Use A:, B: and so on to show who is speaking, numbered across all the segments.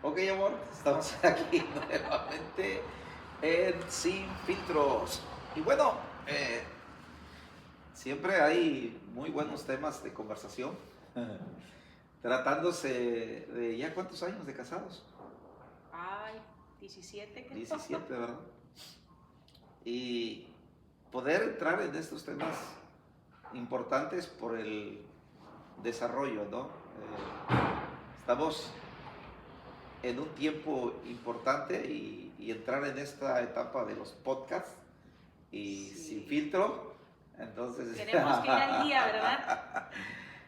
A: Ok, amor, estamos aquí nuevamente en Sin Filtros. Y bueno, eh, siempre hay muy buenos temas de conversación, tratándose de ya cuántos años de casados,
B: Ay, 17 creo.
A: 17, ¿verdad? Y poder entrar en estos temas importantes por el desarrollo, ¿no? Estamos en un tiempo importante y entrar en esta etapa de los podcasts y sin
B: Sí.
A: filtro. Entonces,
B: Tenemos que ir al día, ¿verdad?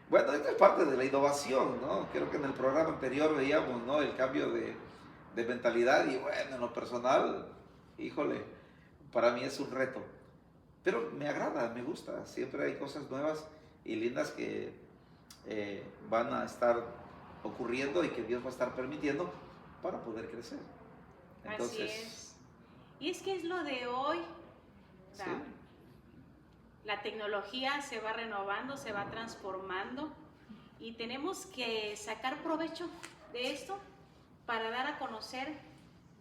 A: bueno, esto es parte de la innovación, ¿no? Creo que en el programa anterior veíamos, ¿no? El cambio de mentalidad y bueno, en lo personal, híjole, para mí es un reto. Pero me agrada, me gusta. Siempre hay cosas nuevas y lindas que van a estar ocurriendo y que Dios va a estar permitiendo para poder crecer.
B: Así
A: Entonces,
B: es. Y es que es lo de hoy. O
A: sí,
B: sea, la tecnología se va renovando, se va transformando y tenemos que sacar provecho de esto para dar a conocer,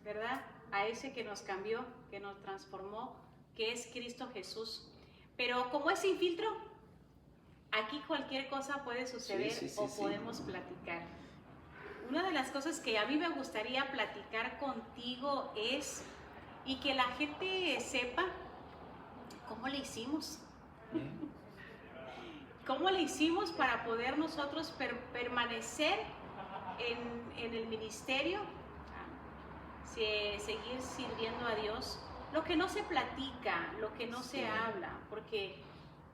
B: ¿verdad? A ese que nos cambió, que nos transformó, que es Cristo Jesús. Pero como es sin filtro, aquí cualquier cosa puede
A: sí,
B: suceder
A: sí, sí,
B: o
A: sí.
B: podemos platicar. Una de las cosas que a mí me gustaría platicar contigo es, y que la gente sepa, cómo le hicimos.
A: Mm,
B: ¿Cómo le hicimos para poder nosotros permanecer en el ministerio? Seguir sirviendo a Dios. Lo que no se platica, lo que no
A: sí,
B: se habla, porque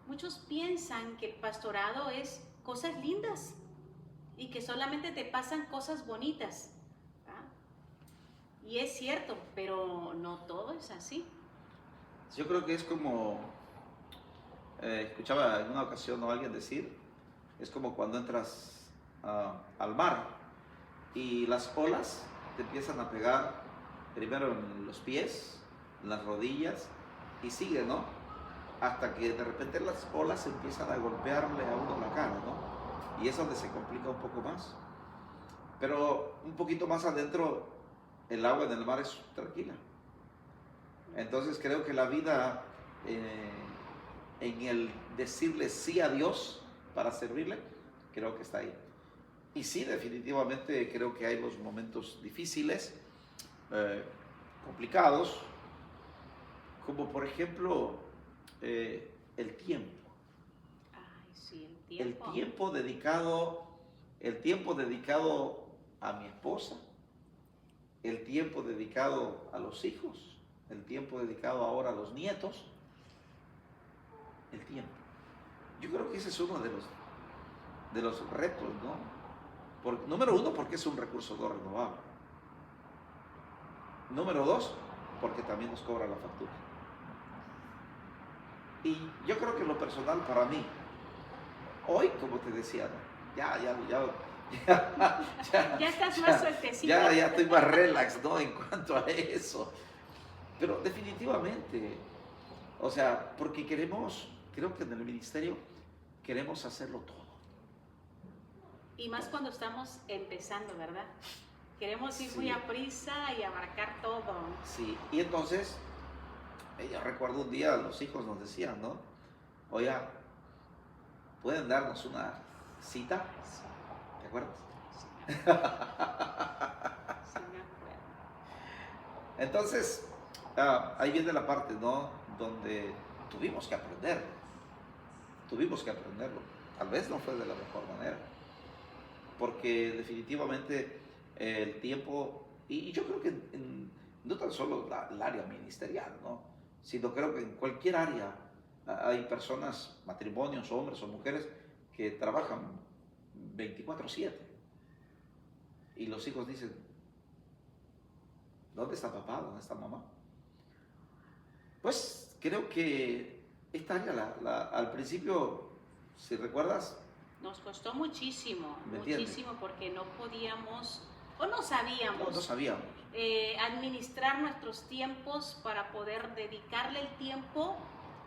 B: muchos piensan que el pastorado es cosas lindas y que solamente te pasan cosas bonitas. ¿Ah? Y es cierto, pero no todo es así.
A: yo creo que es como, escuchaba en una ocasión a alguien decir, es como cuando entras al mar y las olas te empiezan a pegar primero en los pies, en las rodillas y sigue, ¿no? Hasta que de repente las olas empiezan a golpearle a uno la cara, ¿no? Y es donde se complica un poco más. Pero un poquito más adentro, el agua en el mar es tranquila. Entonces creo que la vida eh, en el decirle sí a Dios para servirle, creo que está ahí. Y sí, definitivamente creo que hay los momentos difíciles, eh, complicados, como por ejemplo el tiempo.
B: Ay, sí, el
A: El
B: tiempo.
A: tiempo dedicado, el tiempo dedicado a mi esposa, el tiempo dedicado a los hijos, el tiempo dedicado ahora a los nietos, el tiempo. Yo creo que ese es uno de los retos, ¿no? Número uno, porque es un recurso no renovable. Número dos, porque también nos cobra la factura. Y yo creo que en lo personal para mí, hoy, como te decía, ¿no?
B: Ya estás más
A: ya,
B: sueltecito.
A: ya estoy más relax, ¿no? En cuanto a eso. Pero definitivamente, o sea, porque queremos, creo que en el ministerio queremos hacerlo todo.
B: Y más cuando estamos empezando, ¿verdad? Queremos ir muy
A: Sí,
B: a prisa y abarcar todo.
A: sí. Y entonces, yo recuerdo un día los hijos nos decían, ¿no? Oye, ¿pueden darnos una cita?
B: Sí,
A: ¿Te acuerdas?
B: sí me acuerdo, sí me acuerdo.
A: Entonces, ahí viene la parte, ¿no? Donde tuvimos que aprender, tuvimos que aprenderlo. Tal vez no fue de la mejor manera, porque definitivamente el tiempo, y yo creo que no tan solo el área ministerial, ¿no? Sino creo que en cualquier área hay personas, matrimonios, hombres o mujeres, que trabajan 24/7 y los hijos dicen, ¿dónde está papá? ¿Dónde está mamá? Pues creo que esta área, al principio, si recuerdas,
B: Nos costó muchísimo,
A: ¿me entiendes?
B: muchísimo, porque no podíamos o no
A: No
B: sabíamos
A: sabíamos.
B: administrar nuestros tiempos para poder dedicarle el tiempo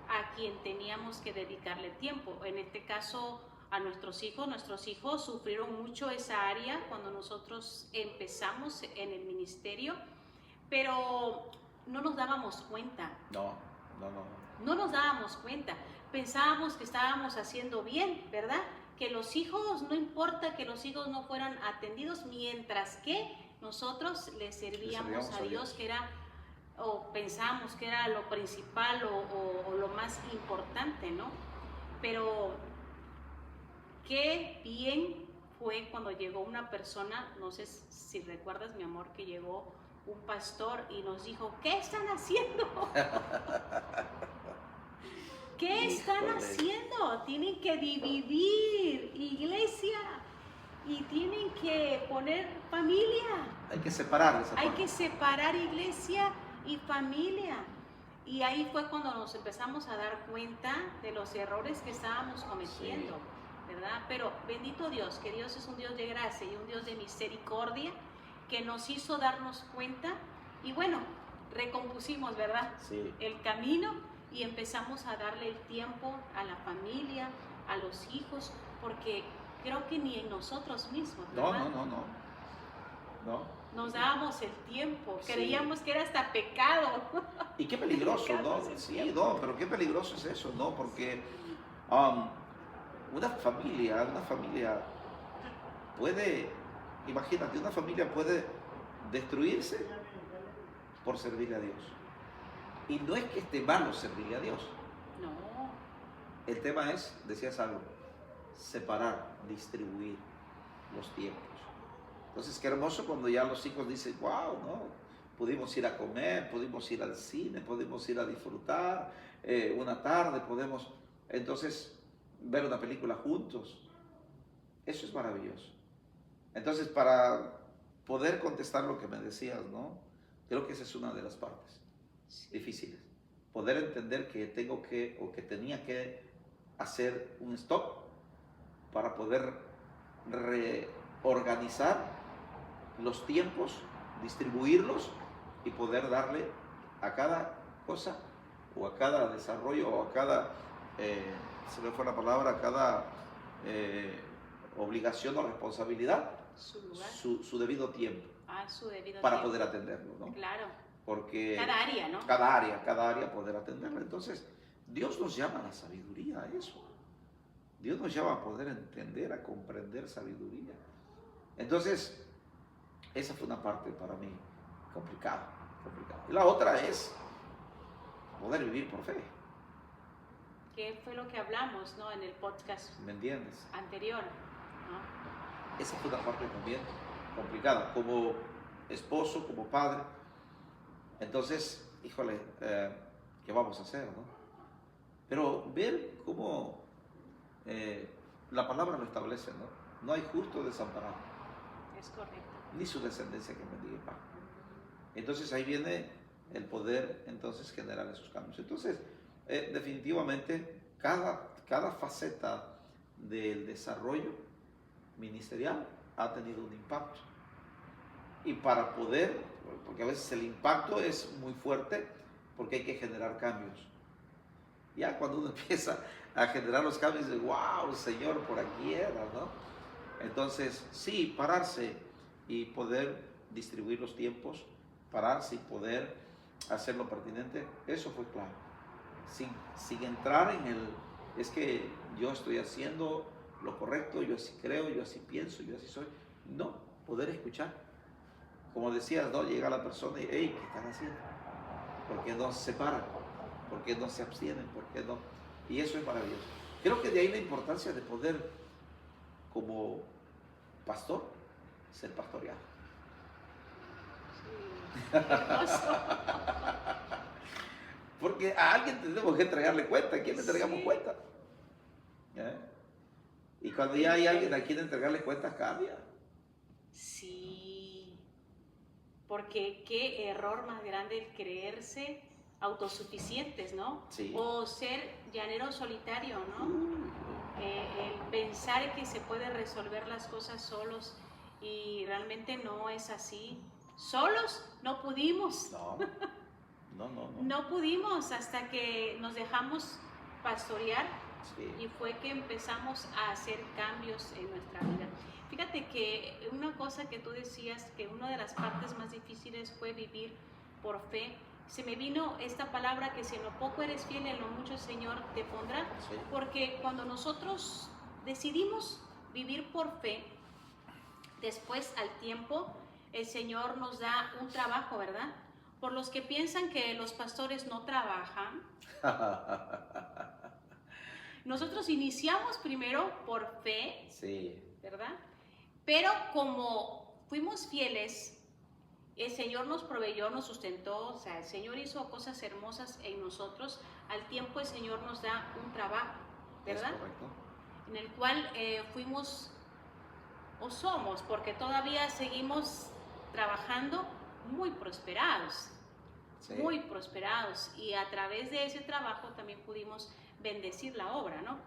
B: a quien teníamos que dedicarle tiempo. En este caso, a nuestros hijos. Nuestros hijos sufrieron mucho esa área cuando nosotros empezamos en el ministerio, pero no nos dábamos cuenta.
A: No.
B: No nos dábamos cuenta. Pensábamos que estábamos haciendo bien, ¿verdad? Que los hijos, no importa que los hijos no fueran atendidos, mientras que nosotros le servíamos a Dios, que era, o pensábamos que era lo principal o lo más importante, ¿no? Pero qué bien fue cuando llegó una persona, no sé si recuerdas, mi amor, que llegó un pastor y nos dijo, ¿qué están haciendo? ¿Qué están haciendo? Tienen que dividir iglesia y tienen que poner familia.
A: Hay que separar esa
B: Hay
A: parte.
B: que separar iglesia y familia. Y ahí fue cuando nos empezamos a dar cuenta de los errores que estábamos cometiendo,
A: Sí.
B: ¿verdad? Pero bendito Dios, que Dios es un Dios de gracia y un Dios de misericordia, que nos hizo darnos cuenta y bueno, recompusimos, ¿verdad?
A: Sí.
B: El camino y empezamos a darle el tiempo a la familia, a los hijos, porque creo que ni en nosotros mismos, ¿verdad?
A: No.
B: Nos dábamos el tiempo,
A: Sí.
B: creíamos que era hasta pecado.
A: Y qué peligroso, ¿no?
B: Dedicarnos el
A: Sí,
B: tiempo.
A: no, pero qué peligroso es eso, ¿no? Porque una familia puede, imagínate, una familia puede destruirse por servirle a Dios. Y no es que esté malo servirle a Dios.
B: No,
A: El tema es, decías algo, separar, distribuir los tiempos. Entonces, qué hermoso cuando ya los hijos dicen, wow, ¿no? Pudimos ir a comer, pudimos ir al cine, pudimos ir a disfrutar una tarde, podemos, entonces, ver una película juntos. Eso es maravilloso. Entonces, para poder contestar lo que me decías, ¿no? Creo que esa es una de las partes difíciles. Poder entender que tengo que, o que tenía que hacer un stop para poder reorganizar los tiempos, distribuirlos y poder darle a cada cosa o a cada desarrollo o a cada, se me fue la palabra, a cada obligación o responsabilidad
B: su lugar.
A: su debido tiempo
B: Su debido
A: para
B: tiempo.
A: poder atenderlo, ¿no?
B: Claro,
A: Porque
B: cada área, ¿no?
A: cada área poder atenderla. Entonces, Dios nos llama a la sabiduría, a eso. Dios nos llama a poder entender, a comprender sabiduría. Entonces, esa fue una parte para mí complicada. Y la otra es poder vivir por fe.
B: Que fue lo que hablamos, ¿no? En el podcast
A: ¿Me entiendes?
B: anterior, ¿no?
A: Esa fue una parte también complicada. Como esposo, como padre. Entonces, híjole, ¿qué vamos a hacer, no? Pero ver cómo la palabra lo establece, ¿no? No hay justo desamparado,
B: Es correcto.
A: ni su descendencia que mendigue pan. Entonces ahí viene el poder entonces generar esos cambios. Entonces, definitivamente, cada faceta del desarrollo ministerial ha tenido un impacto. Y para poder, porque a veces el impacto es muy fuerte, porque hay que generar cambios. Ya cuando uno empieza a generar los cambios, dice, wow, Señor, por aquí era, ¿no? Entonces, sí, pararse y poder distribuir los tiempos, pararse y poder hacer lo pertinente, eso fue claro. Sin entrar en el, es que yo estoy haciendo lo correcto, yo así creo, yo así pienso, yo así soy. No, poder escuchar. Como decías, ¿no? Llega la persona y, hey, ¿qué están haciendo? ¿Por qué no se separan? ¿Por qué no se abstienen? ¿Por qué no? Y eso es maravilloso. Creo que de ahí la importancia de poder, como pastor, ser pastoreado.
B: Sí, hermoso.
A: Porque a alguien tenemos que entregarle cuenta. ¿A quién le entregamos
B: Sí.
A: cuenta? Y cuando ya hay alguien a quien entregarle cuentas, cambia.
B: Sí, porque qué error más grande el creerse autosuficientes, ¿no?
A: Sí.
B: O ser llanero solitario, ¿no? El pensar que se puede resolver las cosas solos y realmente no es así. Solos no pudimos.
A: No.
B: No pudimos hasta que nos dejamos pastorear
A: Sí.
B: Y fue que empezamos a hacer cambios en nuestra vida. Fíjate que una cosa que tú decías, que una de las partes más difíciles fue vivir por fe. Se me vino esta palabra que si en lo poco eres fiel, en lo mucho el Señor te pondrá.
A: Sí.
B: Porque cuando nosotros decidimos vivir por fe, después al tiempo el Señor nos da un trabajo, ¿verdad? Por los que piensan que los pastores no trabajan, nosotros iniciamos primero por fe,
A: Sí.
B: ¿verdad? Pero como fuimos fieles, el Señor nos proveyó, nos sustentó, o sea, el Señor hizo cosas hermosas en nosotros. Al tiempo el Señor nos da un trabajo, ¿verdad?
A: Es correcto.
B: En el cual fuimos o somos, porque todavía seguimos trabajando muy prosperados,
A: Sí.
B: muy prosperados, y a través de ese trabajo también pudimos bendecir la obra, ¿no?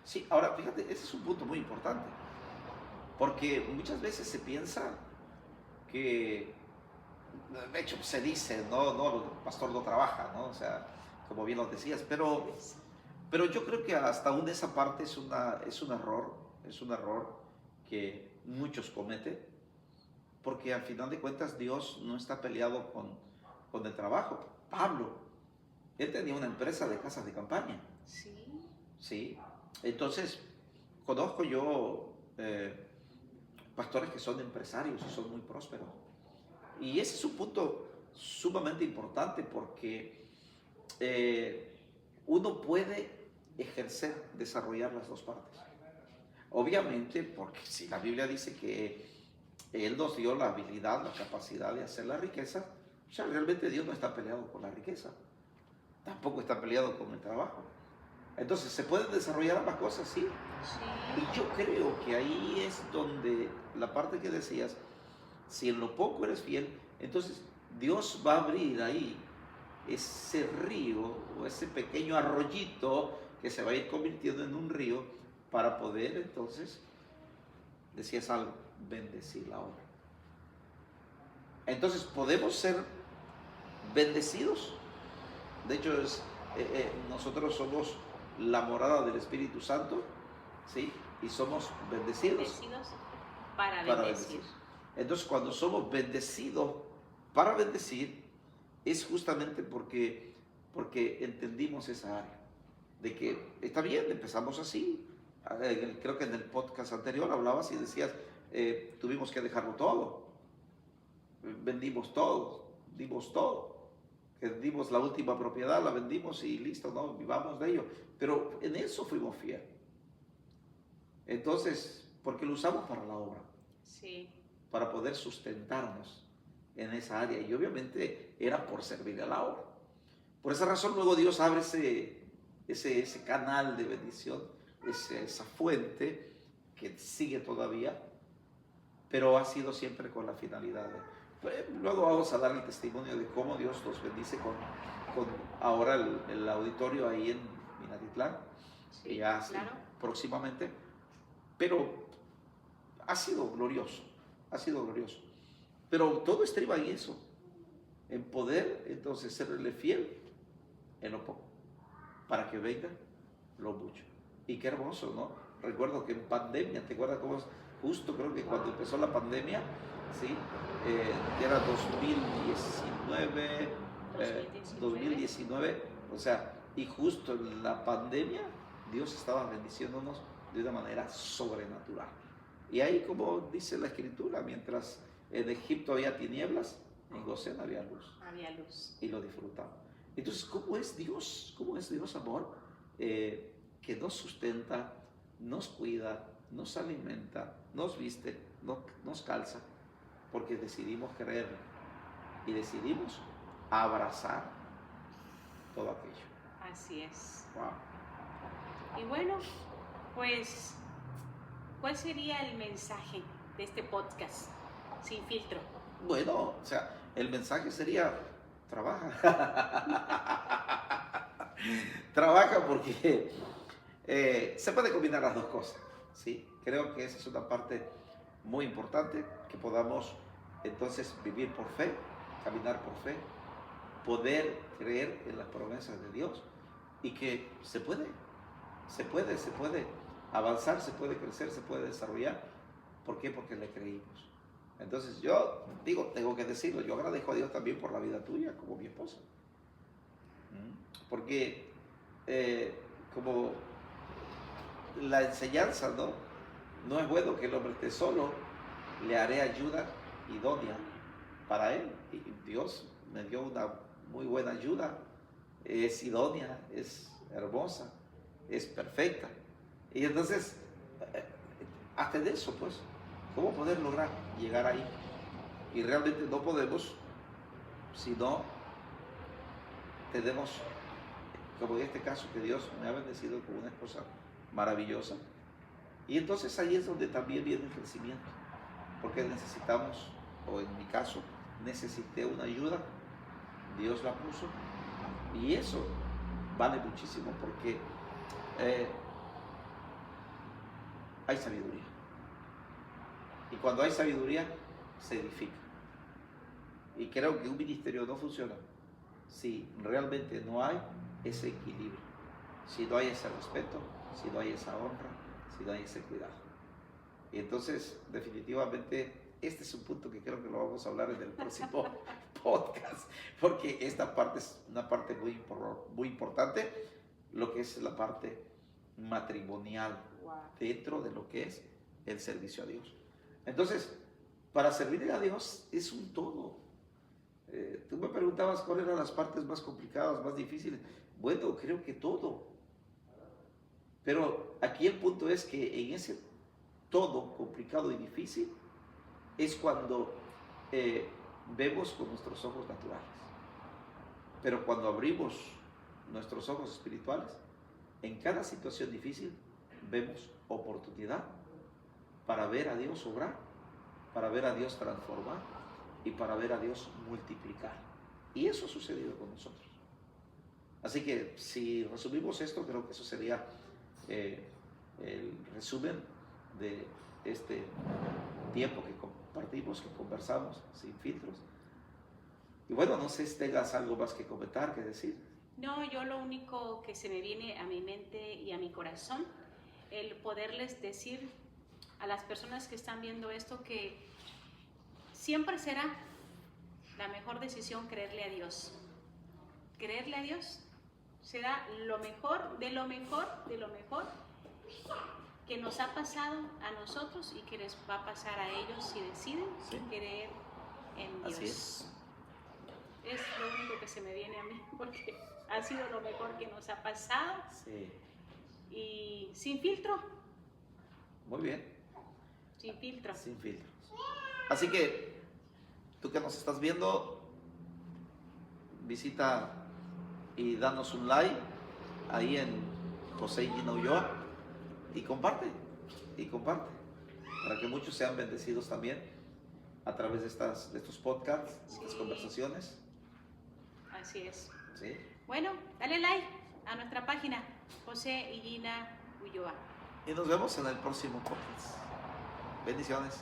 A: Sí, ahora fíjate, ese es un punto muy importante, porque muchas veces se piensa que, de hecho se dice, no, el pastor no trabaja, ¿no? O sea, como bien lo decías, pero yo creo que hasta aún esa parte es un error que muchos cometen, porque al final de cuentas Dios no está peleado con el trabajo. Pablo, él tenía una empresa de casas de campaña,
B: Sí,
A: ¿sí? Entonces, conozco yo pastores que son empresarios y son muy prósperos. Y ese es un punto sumamente importante porque uno puede ejercer, desarrollar las dos partes. Obviamente, porque si la Biblia dice que Él nos dio la habilidad, la capacidad de hacer la riqueza, o sea, realmente Dios no está peleado con la riqueza, tampoco está peleado con el trabajo. Entonces, ¿se pueden desarrollar ambas cosas? Sí.
B: sí,
A: Y yo creo que ahí es donde la parte que decías, si en lo poco eres fiel, entonces Dios va a abrir ahí ese río o ese pequeño arroyito que se va a ir convirtiendo en un río para poder entonces, decías algo, bendecir la obra. Entonces podemos ser bendecidos. De hecho, nosotros somos la morada del Espíritu Santo, ¿sí? Y somos bendecidos
B: bendecidos para
A: para
B: bendecir.
A: bendecir. Entonces, cuando somos bendecidos para bendecir, es justamente porque entendimos esa área. De que está bien, empezamos así. Creo que en el podcast anterior hablabas y decías, tuvimos que dejarlo todo. Vendimos todo, dimos todo. Dimos la última propiedad, la vendimos y listo, ¿no? Vivamos de ello. Pero en eso fuimos fieles. Entonces, porque lo usamos para la obra,
B: Sí,
A: para poder sustentarnos en esa área. Y obviamente era por servir a la obra. Por esa razón luego Dios abre ese canal de bendición, esa fuente que sigue todavía, pero ha sido siempre con la finalidad de... Luego vamos a dar el testimonio de cómo Dios nos bendice con ahora el auditorio ahí en Minatitlán, que
B: sí,
A: ya
B: claro.
A: próximamente, pero ha sido glorioso, ha sido glorioso. Pero todo estriba en eso, en poder entonces serle fiel en lo poco, para que venga lo mucho. Y qué hermoso, ¿no? Recuerdo que en pandemia, ¿te acuerdas cómo es? Justo creo que cuando empezó la pandemia, ¿sí? Que era 2019, 2019, o sea, y justo en la pandemia, Dios estaba bendiciéndonos de una manera sobrenatural. Y ahí, como dice la Escritura, mientras en Egipto había tinieblas, en Gosén había luz.
B: Había luz.
A: Y lo disfrutaba. Entonces, ¿cómo es Dios? ¿Cómo es Dios, amor? Que nos sustenta, nos cuida, nos alimenta, nos viste, nos calza, porque decidimos creerlo y decidimos abrazar todo aquello.
B: Así es.
A: Wow.
B: Y bueno, pues, ¿cuál sería el mensaje de este podcast sin filtro?
A: Bueno, o sea, el mensaje sería, trabaja. Trabaja porque se puede combinar las dos cosas, ¿sí? Creo que esa es una parte muy importante, que podamos entonces vivir por fe, caminar por fe, poder creer en las promesas de Dios y que se puede. se puede avanzar, se puede crecer, se puede desarrollar. ¿Por qué? Porque le creímos. Entonces yo digo, tengo que decirlo, yo agradezco a Dios también por la vida tuya, como mi esposa. Porque como la enseñanza, ¿no? No es bueno que el hombre esté solo, le haré ayuda idónea para él. Y Dios me dio una muy buena ayuda, es idónea, es hermosa, es perfecta. Y entonces, hasta de eso, pues, ¿cómo poder lograr llegar ahí? Y realmente no podemos si no tenemos, como en este caso, que Dios me ha bendecido con una esposa maravillosa. Y entonces ahí es donde también viene el crecimiento, porque necesitamos, o en mi caso, necesité una ayuda, Dios la puso, y eso vale muchísimo porque hay sabiduría. Y cuando hay sabiduría, se edifica. Y creo que un ministerio no funciona si realmente no hay ese equilibrio, si no hay ese respeto, si no hay esa honra, si no hay ese cuidado. Y entonces, definitivamente, este es un punto que creo que lo vamos a hablar en el próximo podcast, porque esta parte es una parte muy importante, lo que es la parte matrimonial, dentro de lo que es el servicio a Dios. Entonces, para servirle a Dios es un todo. Tú me preguntabas cuáles eran las partes más complicadas, más difíciles. Bueno, creo que todo. Pero aquí el punto es que en ese todo complicado y difícil es cuando vemos con nuestros ojos naturales. Pero cuando abrimos nuestros ojos espirituales, en cada situación difícil vemos oportunidad para ver a Dios obrar, para ver a Dios transformar y para ver a Dios multiplicar. Y eso ha sucedido con nosotros. Así que si resumimos esto, creo que eso sería el resumen de este tiempo que compartimos, que conversamos sin filtros. Y bueno, no sé si tengas algo más que comentar, que decir.
B: No, yo lo único que se me viene a mi mente y a mi corazón, el poderles decir a las personas que están viendo esto que siempre será la mejor decisión creerle a Dios. Creerle a Dios será lo mejor, de lo mejor, de lo mejor que nos ha pasado a nosotros y que les va a pasar a ellos si deciden creer en Dios.
A: Así es.
B: Es lo único que se me viene a mí, porque ha sido lo mejor que nos ha pasado.
A: Sí.
B: Y sin filtro.
A: Muy bien.
B: Sin filtro.
A: Sin filtros. Así que, tú que nos estás viendo, visita y danos un like ahí en José y Gina Ulloa y comparte, para que muchos sean bendecidos también a través de estos podcasts, estas conversaciones.
B: Así es.
A: ¿Sí?
B: Bueno, dale like a nuestra página, José y Gina Ulloa.
A: Y nos vemos en el próximo podcast. Bendiciones.